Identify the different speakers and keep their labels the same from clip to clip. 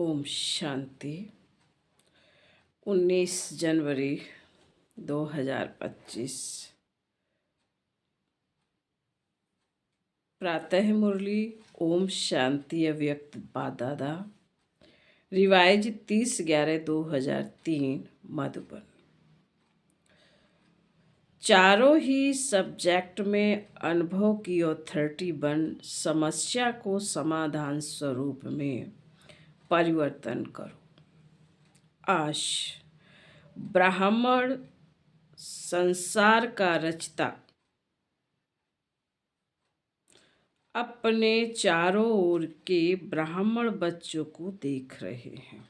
Speaker 1: ओम शांति। 19 जनवरी 2025। प्रातः मुरली ओम शांति अव्यक्त बादादा। रिवाइज 30/11/2003 मधुबन। चारों ही सब्जेक्ट में अनुभव की ऑथोरिटी बन समस्या को समाधान स्वरूप में परिवर्तन करो। आश ब्राह्मण संसार का रचता अपने चारों ओर के ब्राह्मण बच्चों को देख रहे हैं।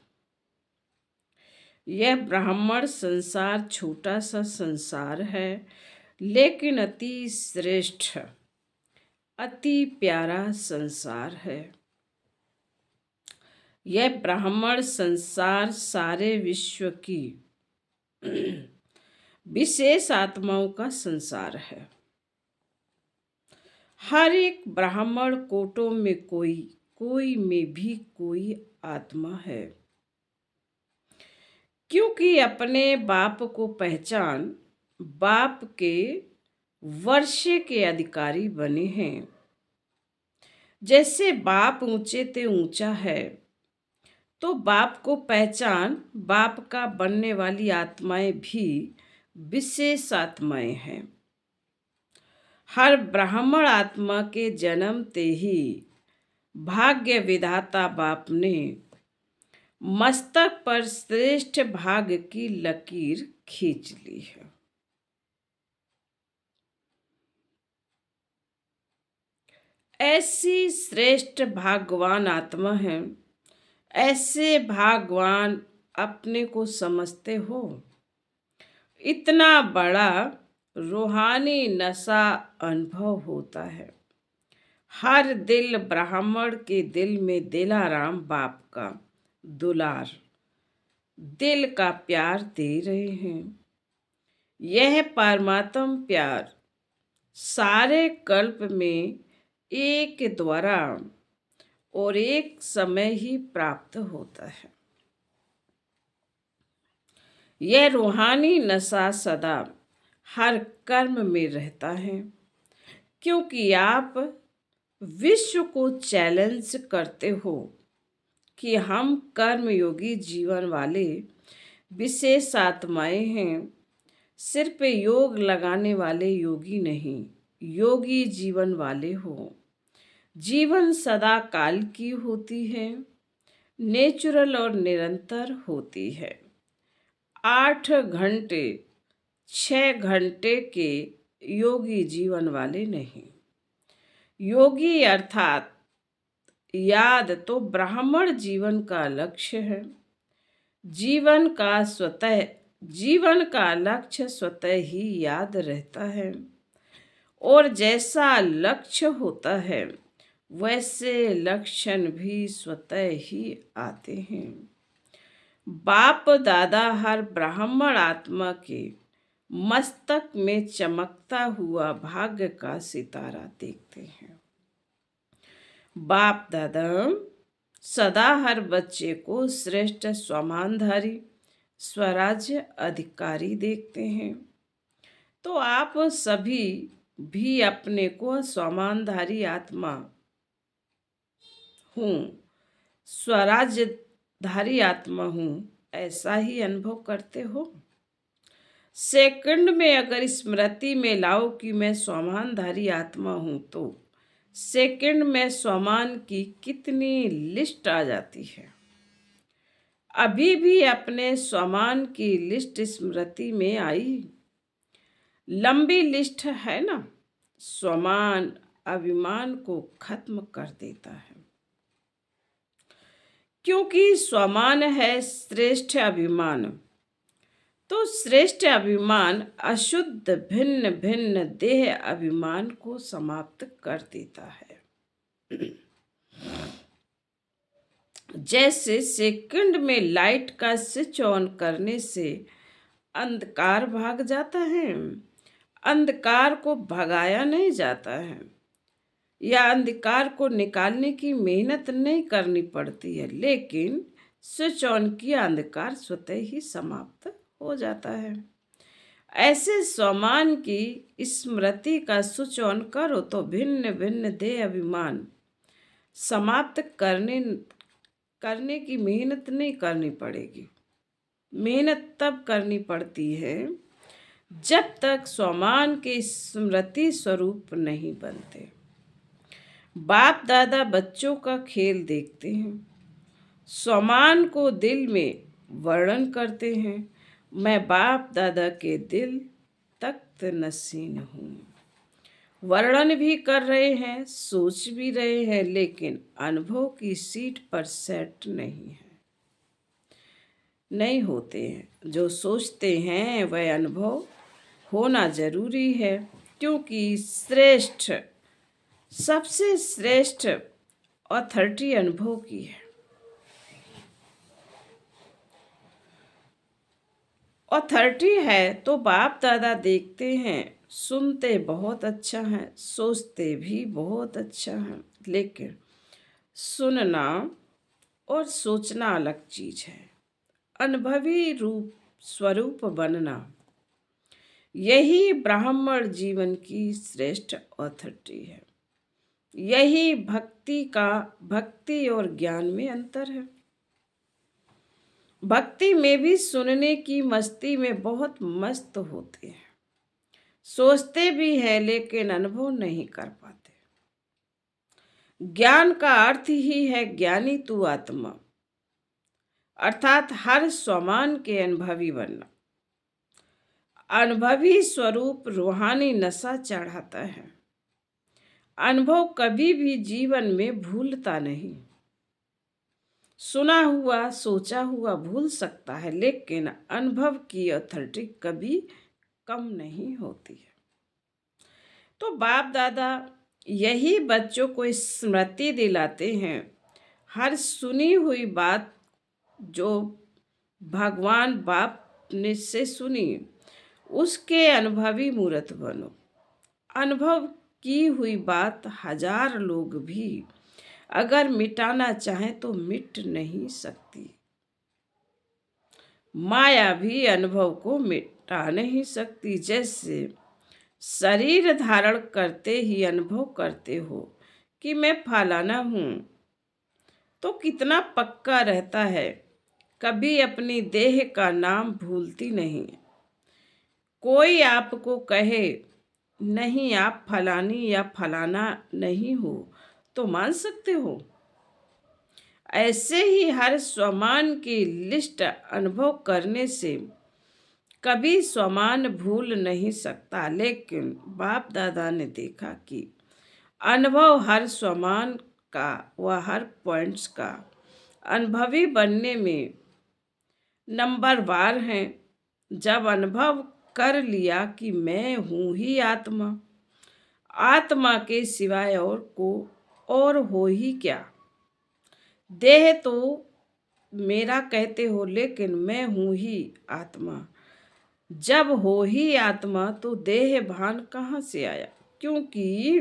Speaker 1: यह ब्राह्मण संसार छोटा सा संसार है, लेकिन अति श्रेष्ठ, अति प्यारा संसार है। यह ब्राह्मण संसार सारे विश्व की विशेष आत्माओं का संसार है। हर एक ब्राह्मण कोटों में कोई में भी कोई आत्मा है, क्योंकि अपने बाप को पहचान बाप के वर्षे के अधिकारी बने हैं। जैसे बाप ऊंचे ते ऊंचा है, तो बाप को पहचान बाप का बनने वाली आत्माएं भी विशेष आत्माएं हैं। हर ब्राह्मण आत्मा के जन्मते ही भाग्य विधाता बाप ने मस्तक पर श्रेष्ठ भाग्य की लकीर खींच ली है। ऐसी श्रेष्ठ भाग्यवान आत्मा है। ऐसे भाग्यवान अपने को समझते हो। इतना बड़ा रूहानी नशा अनुभव होता है। हर दिल ब्राह्मण के दिल में दिलाराम बाप का दुलार, दिल का प्यार दे रहे हैं। यह परमात्म प्यार सारे कल्प में एक द्वारा और एक समय ही प्राप्त होता है। यह रूहानी नशा सदा हर कर्म में रहता है, क्योंकि आप विश्व को चैलेंज करते हो कि हम कर्मयोगी जीवन वाले विशेष आत्माएं हैं। सिर्फ योग लगाने वाले योगी नहीं, योगी जीवन वाले हो। जीवन सदा काल की होती है, नेचुरल और निरंतर होती है। 8 घंटे 6 घंटे के योगी जीवन वाले नहीं। योगी अर्थात याद तो ब्राह्मण जीवन का लक्ष्य है। जीवन का लक्ष्य स्वतः ही याद रहता है, और जैसा लक्ष्य होता है वैसे लक्षण भी स्वतः ही आते हैं। बाप दादा हर ब्राह्मण आत्मा के मस्तक में चमकता हुआ भाग्य का सितारा देखते हैं। बाप दादा सदा हर बच्चे को श्रेष्ठ स्वमानधारी स्वराज्य अधिकारी देखते हैं। तो आप सभी भी अपने को स्वमानधारी आत्मा हूँ, स्वराज्यधारी आत्मा हूँ, ऐसा ही अनुभव करते हो। सेकंड में अगर स्मृति में लाओ कि मैं स्वमानधारी आत्मा हूँ, तो सेकंड में स्वमान की कितनी लिस्ट आ जाती है। अभी भी अपने स्वमान की लिस्ट स्मृति में आई। लंबी लिस्ट है ना। स्वमान अभिमान को खत्म कर देता है, क्योंकि स्वमान है श्रेष्ठ अभिमान। तो श्रेष्ठ अभिमान अशुद्ध भिन्न भिन्न देह अभिमान को समाप्त कर देता है। जैसे सेकंड में लाइट का स्विच ऑन करने से अंधकार भाग जाता है, अंधकार को भगाया नहीं जाता है, या अंधकार को निकालने की मेहनत नहीं करनी पड़ती है, लेकिन स्विच ऑन किया, अंधकार स्वतः ही समाप्त हो जाता है। ऐसे स्वमान की स्मृति का स्विच ऑन करो तो भिन्न भिन्न देह अभिमान समाप्त करने की मेहनत नहीं करनी पड़ेगी। मेहनत तब करनी पड़ती है जब तक स्वमान के स्मृति स्वरूप नहीं बनते। बाप दादा बच्चों का खेल देखते हैं, स्वमान को दिल में वर्णन करते हैं। मैं बाप दादा के दिल तख्त नसीन हूँ। वर्णन भी कर रहे हैं, सोच भी रहे हैं, लेकिन अनुभव की सीट पर सेट नहीं होते हैं। जो सोचते हैं वह अनुभव होना जरूरी है, क्योंकि सबसे श्रेष्ठ अथॉरिटी अनुभव की है। अथॉरिटी है तो बाप दादा देखते हैं, सुनते बहुत अच्छा है, सोचते भी बहुत अच्छा है, लेकिन सुनना और सोचना अलग चीज है। अनुभवी रूप स्वरूप बनना, यही ब्राह्मण जीवन की श्रेष्ठ अथॉरिटी है। यही भक्ति और ज्ञान में अंतर है। भक्ति में भी सुनने की मस्ती में बहुत मस्त होते हैं, सोचते भी हैं, लेकिन अनुभव नहीं कर पाते। ज्ञान का अर्थ ही है ज्ञानी तू आत्मा, अर्थात हर स्वमान के अनुभवी बनना। अनुभवी स्वरूप रूहानी नशा चढ़ाता है। अनुभव कभी भी जीवन में भूलता नहीं। सुना हुआ सोचा हुआ भूल सकता है, लेकिन अनुभव की अथॉरिटी कभी कम नहीं होती है। तो बाप दादा यही बच्चों को स्मृति दिलाते हैं। हर सुनी हुई बात जो भगवान बाप ने से सुनी, उसके अनुभवी मूर्त बनो। अनुभव की हुई बात 1000 लोग भी अगर मिटाना चाहें तो मिट नहीं सकती। माया भी अनुभव को मिटा नहीं सकती। जैसे शरीर धारण करते ही अनुभव करते हो कि मैं फलाना हूँ, तो कितना पक्का रहता है, कभी अपनी देह का नाम भूलती नहीं। कोई आपको कहे नहीं आप फलानी या फलाना नहीं हो, तो मान सकते हो। ऐसे ही हर स्वमान की लिस्ट अनुभव करने से कभी स्वमान भूल नहीं सकता, लेकिन बाप दादा ने देखा कि अनुभव हर स्वमान का व हर पॉइंट्स का अनुभवी बनने में नंबरवार हैं। जब अनुभव कर लिया कि मैं हूँ ही आत्मा, आत्मा के सिवाय और हो ही क्या। देह तो मेरा कहते हो, लेकिन मैं हूँ ही आत्मा। जब हो ही आत्मा तो देह भान कहाँ से आया? क्योंकि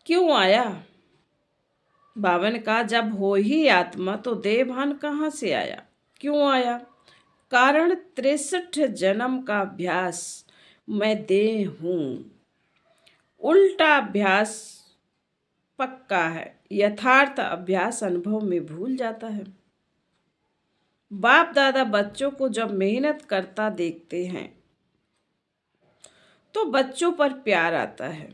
Speaker 1: क्यों आया? बाबा ने कहा जब हो ही आत्मा तो देह भान कहाँ से आया? क्यों आया? कारण 63 जन्म का अभ्यास मैं देह हूँ। उल्टा अभ्यास पक्का है, यथार्थ अभ्यास अनुभव में भूल जाता है। बाप दादा बच्चों को जब मेहनत करता देखते हैं तो बच्चों पर प्यार आता है।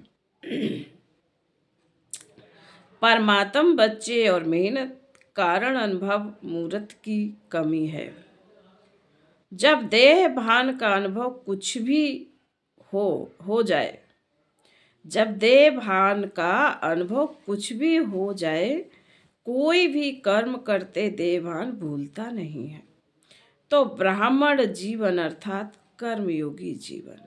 Speaker 1: परमात्म बच्चे और मेहनत कारण अनुभव मूर्त की कमी है। जब देह भान का अनुभव कुछ भी हो जाए, जब देह भान का अनुभव कुछ भी हो जाए, कोई भी कर्म करते देह भान भूलता नहीं है। तो ब्राह्मण जीवन अर्थात कर्मयोगी जीवन।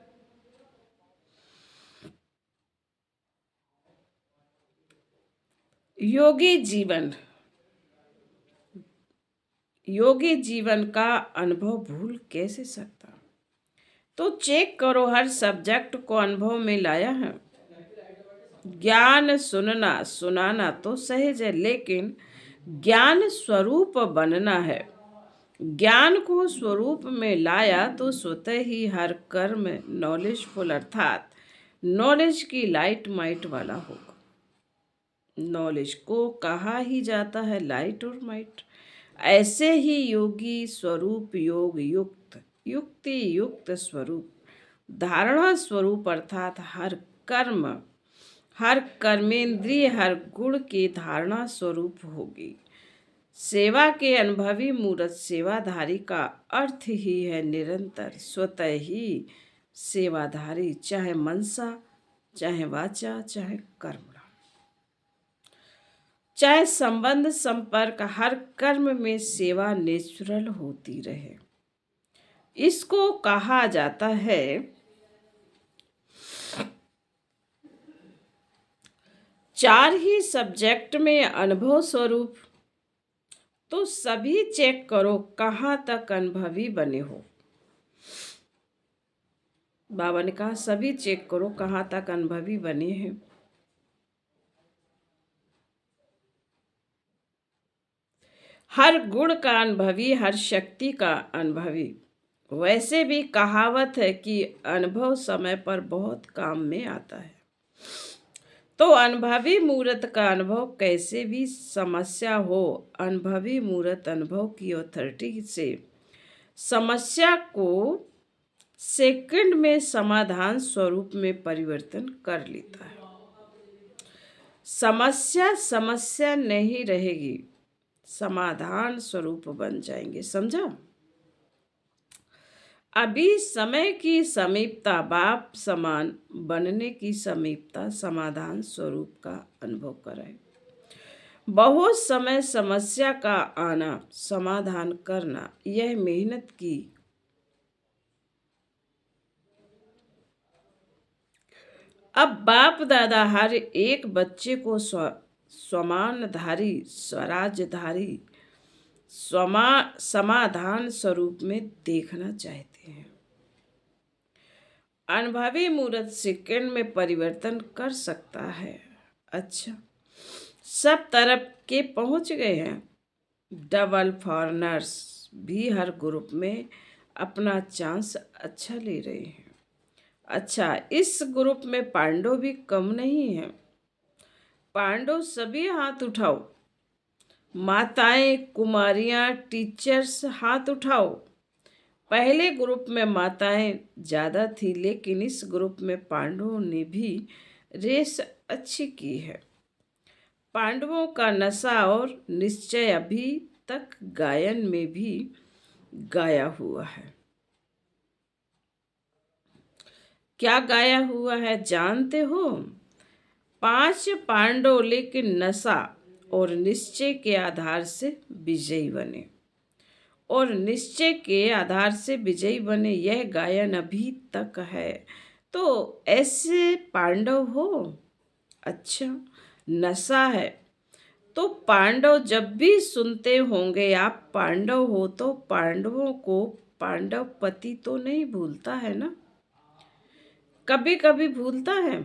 Speaker 1: योगी जीवन का अनुभव भूल कैसे सकता? तो चेक करो हर सब्जेक्ट को अनुभव में लाया है। ज्ञान सुनना सुनाना तो सहज है, लेकिन ज्ञान स्वरूप बनना है। ज्ञान को स्वरूप में लाया तो स्वतः ही हर कर्म नॉलेजफुल अर्थात नॉलेज की लाइट माइट वाला होगा। नॉलेज को कहा ही जाता है लाइट और माइट। ऐसे ही योगी स्वरूप योग युक्त युक्ति युक्त स्वरूप धारणा स्वरूप अर्थात हर कर्मेंद्रिय हर गुण की धारणा स्वरूप होगी। सेवा के अनुभवी मूर्त सेवाधारी का अर्थ ही है निरंतर स्वतः ही सेवाधारी, चाहे मनसा चाहे वाचा चाहे कर्म, चाहे संबंध संपर्क, हर कर्म में सेवा नेचुरल होती रहे। इसको कहा जाता है चार ही सब्जेक्ट में अनुभव स्वरूप। तो सभी चेक करो कहाँ तक अनुभवी बने हो। बाबा ने कहा सभी चेक करो कहाँ तक अनुभवी बने हैं। हर गुण का अनुभवी, हर शक्ति का अनुभवी। वैसे भी कहावत है कि अनुभव समय पर बहुत काम में आता है। तो अनुभवी मूर्त का अनुभव कैसे भी समस्या हो, अनुभवी मूर्त अनुभव की अथॉरिटी से समस्या को सेकंड में समाधान स्वरूप में परिवर्तन कर लेता है। समस्या समस्या नहीं रहेगी, समाधान स्वरूप बन जाएंगे। समझा? अभी समय की समीपता, बाप समान बनने की समीपता समाधान स्वरूप का अनुभव कराए। बहुत समय समस्या का आना, समाधान करना, यह मेहनत की अब बाप दादा हर एक बच्चे को स्वमानधारी, स्वराज्यधारी, समाधान स्वरूप में देखना चाहते हैं। अनुभवी मूर्त सेकंड में परिवर्तन कर सकता है। अच्छा, सब तरफ के पहुंच गए हैं। डबल फॉरनर्स भी हर ग्रुप में अपना चांस अच्छा ले रहे हैं। अच्छा, इस ग्रुप में पांडव भी कम नहीं है। पांडव सभी हाथ उठाओ। माताएं, कुमारियां, टीचर्स हाथ उठाओ। पहले ग्रुप में माताएं ज़्यादा थी, लेकिन इस ग्रुप में पांडवों ने भी रेस अच्छी की है। पांडवों का नशा और निश्चय अभी तक गायन में भी गाया हुआ है। क्या गाया हुआ है जानते हो? 5 पांडव लेकिन नशा और निश्चय के आधार से विजयी बने, और निश्चय के आधार से विजयी बने, यह गायन अभी तक है। तो ऐसे पांडव हो। अच्छा, नशा है तो पांडव जब भी सुनते होंगे आप पांडव हो, तो पांडवों को पांडव पति तो नहीं भूलता है ना? कभी कभी भूलता है।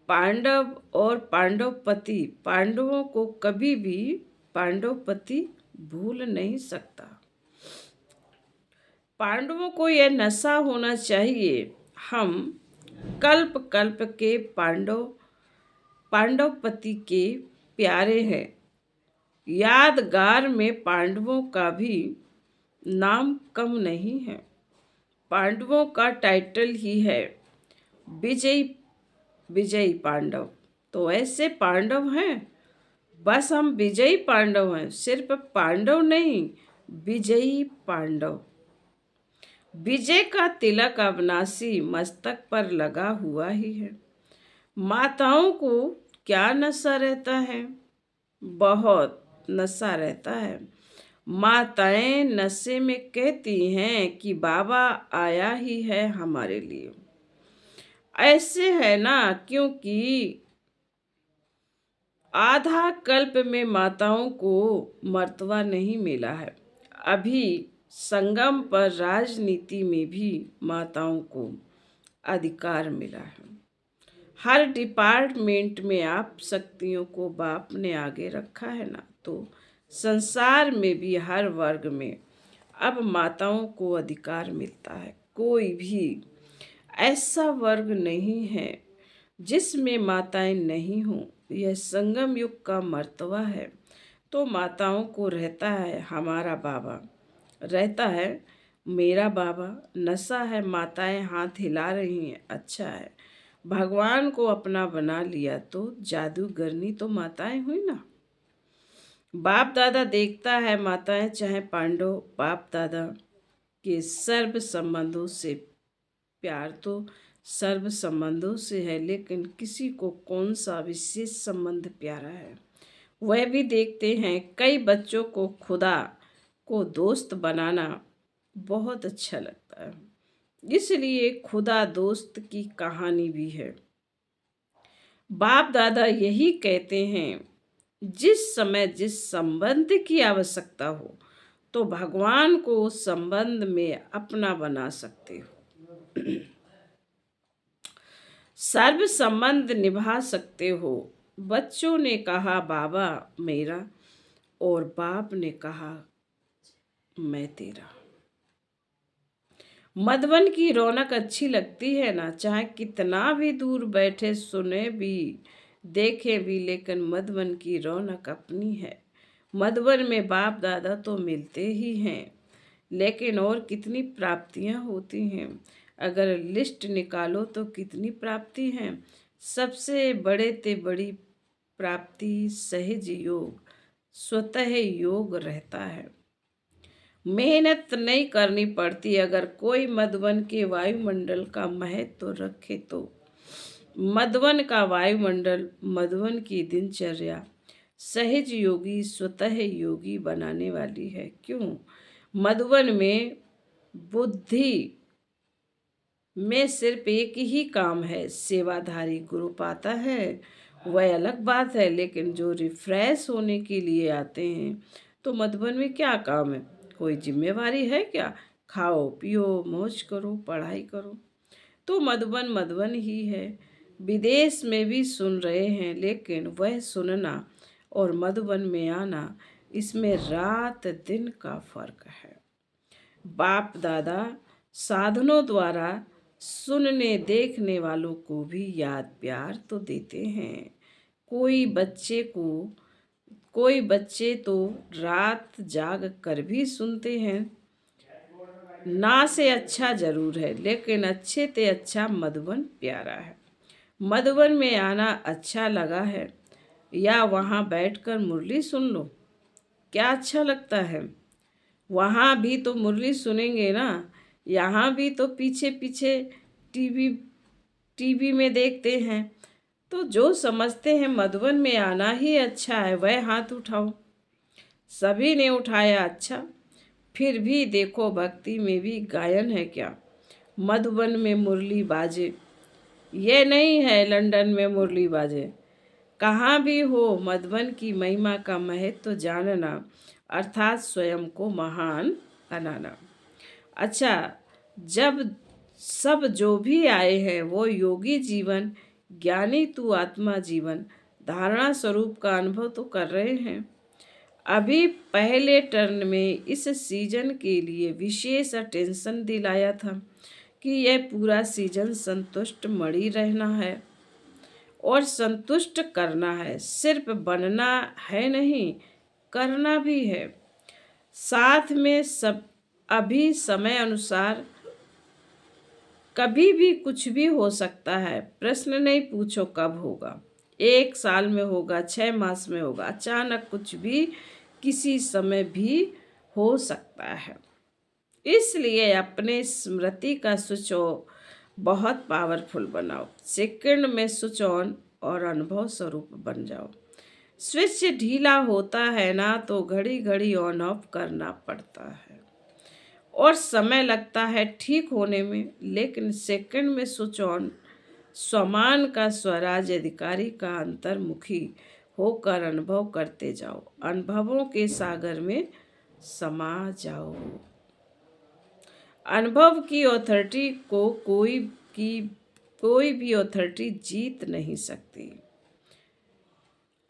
Speaker 1: पांडव और पांडवपति, पांडवों को कभी भी पांडवपति भूल नहीं सकता। पांडवों को यह नशा होना चाहिए, हम कल्प कल्प के पांडवपति के प्यारे हैं। यादगार में पांडवों का भी नाम कम नहीं है। पांडवों का टाइटल ही है विजयी पांडव। तो ऐसे पांडव हैं, बस हम विजयी पांडव हैं, सिर्फ पांडव नहीं, विजयी पांडव। विजय का तिलक अविनाशी मस्तक पर लगा हुआ ही है। माताओं को क्या नशा रहता है? बहुत नशा रहता है। माताएं नशे में कहती हैं कि बाबा आया ही है हमारे लिए। ऐसे है ना, क्योंकि आधा कल्प में माताओं को मर्तबा नहीं मिला है। अभी संगम पर राजनीति में भी माताओं को अधिकार मिला है। हर डिपार्टमेंट में आप शक्तियों को बाप ने आगे रखा है ना, तो संसार में भी हर वर्ग में अब माताओं को अधिकार मिलता है। कोई भी ऐसा वर्ग नहीं है जिसमें माताएं नहीं हों। यह संगम युग का मर्तबा है। तो माताओं को रहता है हमारा बाबा, रहता है मेरा बाबा। नशा है, माताएं हाथ हिला रही हैं, अच्छा है। भगवान को अपना बना लिया तो जादूगरनी तो माताएं हुई ना। बाप दादा देखता है माताएं चाहे पांडव, बाप दादा के सर्व संबंधों से प्यार तो सर्व संबंधों से है, लेकिन किसी को कौन सा विशेष संबंध प्यारा है वह भी देखते हैं। कई बच्चों को खुदा को दोस्त बनाना बहुत अच्छा लगता है, इसलिए खुदा दोस्त की कहानी भी है। बाप दादा यही कहते हैं, जिस समय जिस संबंध की आवश्यकता हो तो भगवान को उस संबंध में अपना बना सकते हो, सर्व संबंध निभा सकते हो। बच्चों ने कहा बाबा मेरा, और बाप ने कहा मैं तेरा। मधुबन की रौनक अच्छी लगती है ना, चाहे कितना भी दूर बैठे, सुने भी देखे भी, लेकिन मधुबन की रौनक अपनी है। मधुबन में बाप दादा तो मिलते ही हैं, लेकिन और कितनी प्राप्तियां होती हैं। अगर लिस्ट निकालो तो कितनी प्राप्ति हैं। सबसे बड़े ते बड़ी प्राप्ति सहज योग, स्वतः योग रहता है। मेहनत नहीं करनी पड़ती। अगर कोई मधुबन के वायुमंडल का महत्व तो रखे तो मधुबन का वायुमंडल, मधुबन की दिनचर्या सहज योगी स्वतः योगी बनाने वाली है। क्यों? मधुबन में बुद्धि में सिर्फ एक ही काम है, सेवाधारी गुरु पाता है वह अलग बात है, लेकिन जो रिफ्रेश होने के लिए आते हैं तो मधुबन में क्या काम है? कोई जिम्मेवारी है क्या? खाओ पियो मौज करो पढ़ाई करो। तो मधुबन मधुबन ही है। विदेश में भी सुन रहे हैं, लेकिन वह सुनना और मधुबन में आना, इसमें रात दिन का फर्क है। बाप दादा साधनों द्वारा सुनने देखने वालों को भी याद प्यार तो देते हैं। कोई बच्चे तो रात जाग कर भी सुनते हैं। ना से अच्छा जरूर है, लेकिन अच्छे ते अच्छा मधुबन प्यारा है। मधुबन में आना अच्छा लगा है, या वहाँ बैठकर मुरली सुन लो, क्या अच्छा लगता है? वहाँ भी तो मुरली सुनेंगे ना, यहाँ भी तो पीछे पीछे टीवी टीवी में देखते हैं। तो जो समझते हैं मधुबन में आना ही अच्छा है वह हाथ उठाओ। सभी ने उठाया। अच्छा, फिर भी देखो भक्ति में भी गायन है क्या? मधुबन में मुरली बाजे, ये नहीं है लंदन में मुरली बाजे। कहाँ भी हो, मधुबन की महिमा का महत्व तो जानना, अर्थात स्वयं को महान बनाना। अच्छा, जब सब जो भी आए हैं वो योगी जीवन, ज्ञानी तू आत्मा जीवन, धारणा स्वरूप का अनुभव तो कर रहे हैं। अभी पहले टर्न में इस सीजन के लिए विशेष अटेंशन दिलाया था कि यह पूरा सीजन संतुष्ट मणि रहना है और संतुष्ट करना है। सिर्फ बनना है नहीं, करना भी है साथ में। सब अभी समय अनुसार कभी भी कुछ भी हो सकता है। प्रश्न नहीं पूछो कब होगा, 1 साल में होगा, 6 मास में होगा, अचानक कुछ भी किसी समय भी हो सकता है। इसलिए अपने स्मृति का स्विच बहुत पावरफुल बनाओ। सेकंड में स्विच ऑन और अनुभव स्वरूप बन जाओ। स्विच ढीला होता है ना तो घड़ी घड़ी ऑन ऑफ करना पड़ता है और समय लगता है ठीक होने में, लेकिन सेकंड में स्विच ऑन स्वमान का स्वराज अधिकारी का अंतर्मुखी होकर अनुभव करते जाओ। अनुभवों के सागर में समा जाओ। अनुभव की अथॉरिटी को कोई की कोई भी अथॉरिटी जीत नहीं सकती।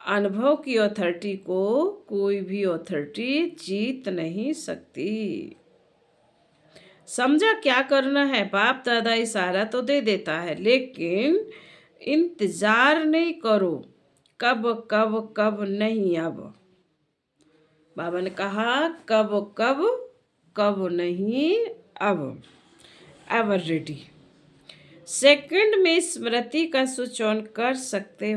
Speaker 1: अनुभव की अथॉरिटी को कोई भी अथॉरिटी जीत नहीं सकती। समझा क्या करना है? बाप दादा इशारा तो दे देता है, लेकिन इंतजार नहीं करो। कब कब कब नहीं, अब बाबा ने कहा कब कब कब नहीं, अब एवर रेडी। सेकंड में स्मृति का स्विच ऑन कर सकते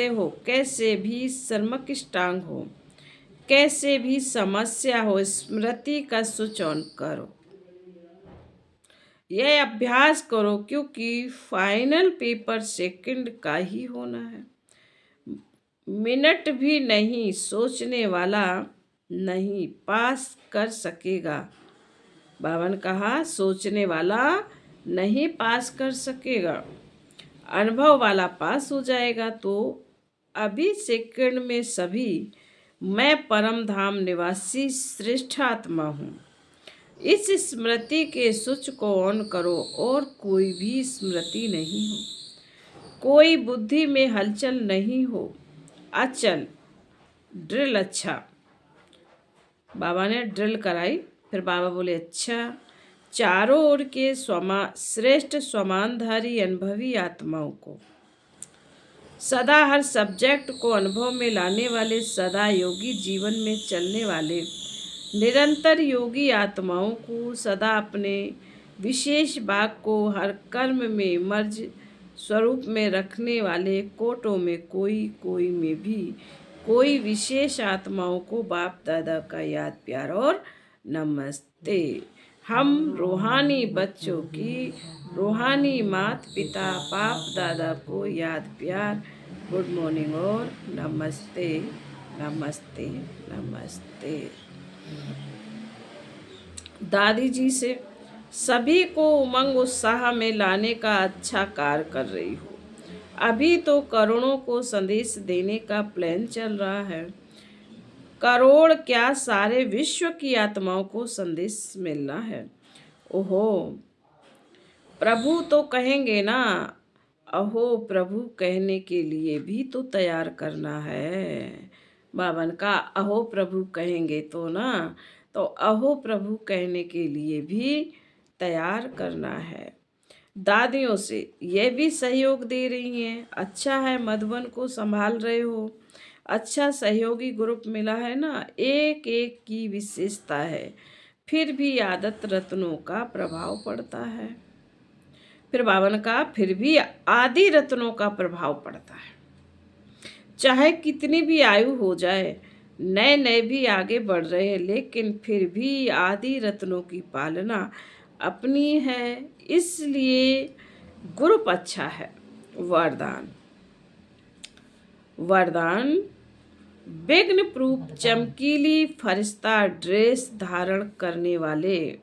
Speaker 1: हो, कैसे भी सर्मकिष्टांग हो, कैसे भी समस्या हो, स्मृति का स्विच ऑन करो। यह अभ्यास करो, क्योंकि फाइनल पेपर सेकंड का ही होना है। मिनट भी नहीं सोचने वाला नहीं पास कर सकेगा। बाबा ने कहा सोचने वाला नहीं पास कर सकेगा, अनुभव वाला पास हो जाएगा। तो अभी सेकंड में सभी मैं परम धाम निवासी श्रेष्ठ आत्मा हूँ। इस स्मृति के स्विच को ऑन करो और कोई भी स्मृति नहीं हो, कोई बुद्धि में हलचल नहीं हो, अचल ड्रिल। अच्छा, बाबा ने ड्रिल कराई। फिर बाबा बोले अच्छा, चारों ओर के श्रेष्ठ स्वमानधारी अनुभवी आत्माओं को, सदा हर सब्जेक्ट को अनुभव में लाने वाले, सदा योगी जीवन में चलने वाले निरंतर योगी आत्माओं को, सदा अपने विशेष भाग को हर कर्म में मर्ज स्वरूप में रखने वाले, कोटों में कोई में भी कोई विशेष आत्माओं को बाप दादा का याद प्यार और नमस्ते। हम रूहानी बच्चों की रूहानी माता पिता बाप दादा को याद प्यार, गुड मॉर्निंग और नमस्ते नमस्ते नमस्ते। दादी जी से सभी को उमंग उत्साह में लाने का अच्छा कार्य कर रही हो। अभी तो करोड़ों को संदेश देने का प्लान चल रहा है। करोड़ क्या, सारे विश्व की आत्माओं को संदेश मिलना है। ओहो, प्रभु तो कहेंगे ना। अहो, प्रभु कहने के लिए भी तो तैयार करना है। बाबा ने कहा अहो प्रभु कहेंगे तो ना, तो अहो प्रभु कहने के लिए भी तैयार करना है। दादियों से यह भी सहयोग दे रही हैं। अच्छा है मधुबन को संभाल रहे हो, अच्छा सहयोगी ग्रुप मिला है ना। एक एक की विशेषता है, फिर भी आदत रत्नों का प्रभाव पड़ता है। फिर बाबा ने कहा फिर भी आदि रत्नों का प्रभाव पड़ता है। चाहे कितनी भी आयु हो जाए, नए नए भी आगे बढ़ रहे हैं, लेकिन फिर भी आदि रत्नों की पालना अपनी है। इसलिए ग्रुप अच्छा है। वरदान, वरदान विघ्न प्रूफ चमकीली फरिश्ता ड्रेस धारण करने वाले,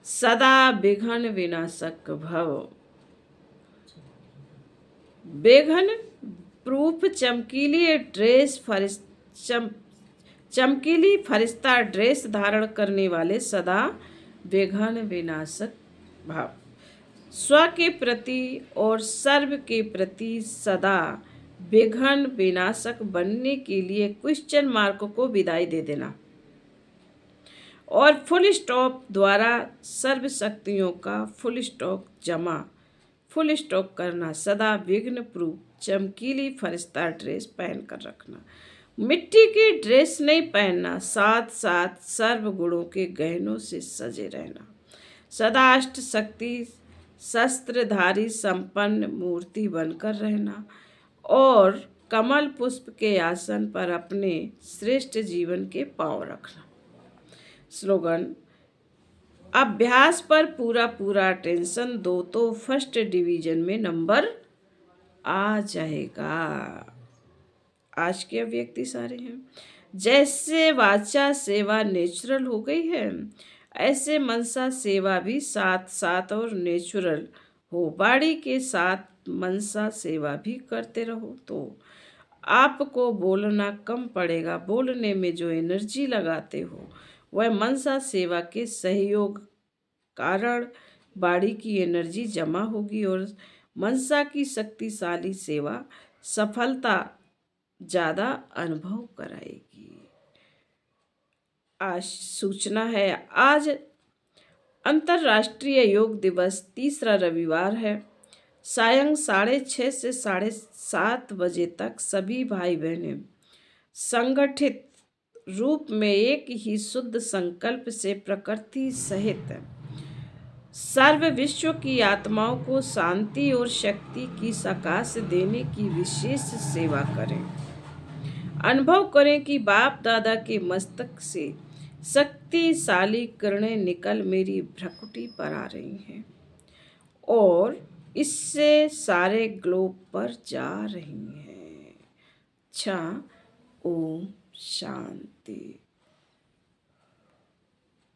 Speaker 1: सदा विघ्न विनाशक भव। विघ्न प्रूफ चमकीली फरिश्ता ड्रेस धारण करने वाले, सदा विघ्न विनाशक भाव, स्व के प्रति और सर्व के प्रति सदा विघ्न विनाशक बनने के लिए क्वेश्चन मार्क को विदाई दे देना और फुल स्टॉप द्वारा सर्व शक्तियों का फुल स्टॉप करना। सदा विघ्न प्रूफ चमकीली फरिश्ता ड्रेस पहन कर रखना। मिट्टी की ड्रेस नहीं पहनना, साथ साथ सर्व गुणों के गहनों से सजे रहना। सदा अष्ट शक्ति शस्त्रधारी संपन्न मूर्ति बनकर रहना और कमल पुष्प के आसन पर अपने श्रेष्ठ जीवन के पांव रखना। स्लोगन, अभ्यास पर पूरा पूरा अटेंशन दो तो फर्स्ट डिवीजन में नंबर आ जाएगा। आज के अव्यक्ति सारे हैं। जैसे वाचा सेवा नेचुरल हो गई है, ऐसे मनसा सेवा भी साथ साथ और नेचुरल हो। बाड़ी के साथ मनसा सेवा भी करते रहो तो आपको बोलना कम पड़ेगा। बोलने में जो एनर्जी लगाते हो वह मनसा सेवा के सहयोग कारण बॉडी की एनर्जी जमा होगी और मनसा की शक्तिशाली सेवा सफलता ज़्यादा अनुभव कराएगी। आज सूचना है, आज अंतर्राष्ट्रीय योग दिवस, तीसरा रविवार है। सायं 6:30 से 7:30 बजे तक सभी भाई बहनें संगठित रूप में एक ही शुद्ध संकल्प से प्रकृति सहित सर्व विश्व की आत्माओं को शांति और शक्ति की सकाश देने की विशेष सेवा करें। अनुभव करें कि बाप दादा के मस्तक से शक्तिशाली किरणें निकल मेरी भ्रकुटी पर आ रही हैं और इससे सारे ग्लोब पर जा रही हैं। अच्छा, ओम शांति।